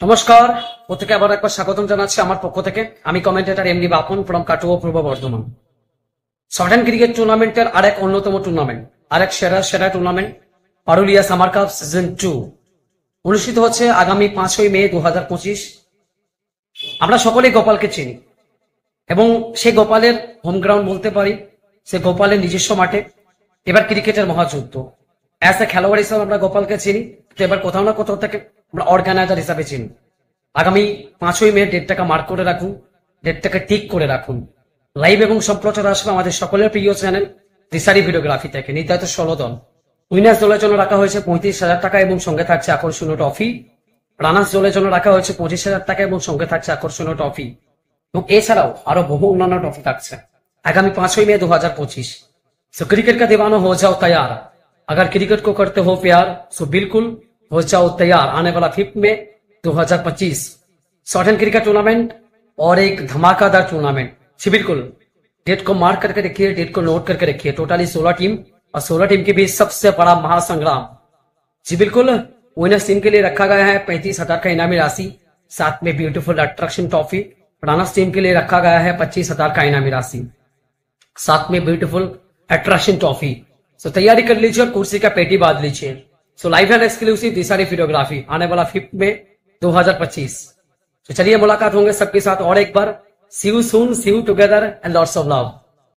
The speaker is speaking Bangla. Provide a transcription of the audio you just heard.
নমস্কার, প্রত্যেকে আবার একবার স্বাগতম জানাচ্ছি আমার পক্ষ থেকে। আমি commentator MD Bapan from Katwa, Purba Bardhaman. Short hand cricket টুর্নামেন্টের আরেক অন্যতম টুর্নামেন্ট, আরেক সেরা tournament Parulia summer cup season 2 অনুষ্ঠিত হচ্ছে আগামী 5ই মে 2025। আমরা সকলেই গোপালকে চিনি এবং সেই গোপালের হোম গ্রাউন্ড বলতে পারি, সে গোপালের নিজস্ব মাঠে এবার ক্রিকেটের মহাযুদ্ধ। অ্যাজ এ খেলোয়াড় হিসেবে আমরা গোপালকে চিনি, তো এবার কোথাও না কোথাও থেকে আমরা অর্গানাইজার হিসাবে চিনি। আগামী 5ই মে ডেটটাকে মার্ক করে রাখুন, ডেটটাকে ঠিক করে রাখুন। লাইভ এবং সম্প্রচার আসবে আমাদের সকলের প্রিয় চ্যানেল দিশারি ভিডিওগ্রাফি থেকে। নির্ধারিত 16 দল, উইনার্স দলের জন্য রাখা হয়েছে 35,000 টাকা এবং সঙ্গে থাকছে আকর্ষণীয় ট্রফি। রানার্স দলের জন্য রাখা হয়েছে 25,000 টাকা এবং সঙ্গে থাকছে আকর্ষণীয় ট্রফি। এবং এছাড়াও আরো বহু অন্যান্য ট্রফি থাকছে आगामी 5वीं मई 2025। सो क्रिकेट का दीवाना हो जाओ तैयार। अगर क्रिकेट को करते हो प्यार सो बिल्कुल हो जाओ तैयार। आने वाला 5 मई 2025 शॉर्ट एंड क्रिकेट टूर्नामेंट और एक धमाकादार टूर्नामेंट। जी बिल्कुल, डेट को मार्क करके रखिए, डेट को नोट करके रखिए। टोटली 16 टीम और 16 टीम के बीच सबसे बड़ा महासंग्राम। जी बिल्कुल, विनर्स टीम के लिए रखा गया है 35,000 का इनामी राशि, साथ में beautiful attraction trophy. Runners team के लिए रखा गया है 25,000 का इनामी राशि, साथ में ब्यूटीफुल अट्रैक्शन ट्रॉफी। सो तैयारी कर लीजिए और कुर्सी का पेटी बांध लीजिए। सो लाइव एंड एक्सक्लूसिव दिशारी वीडियोग्राफी आने वाला 5 मई 2025। तो चलिए मुलाकात होंगे सबके साथ और एक बार। See you soon, see you together and lots of love.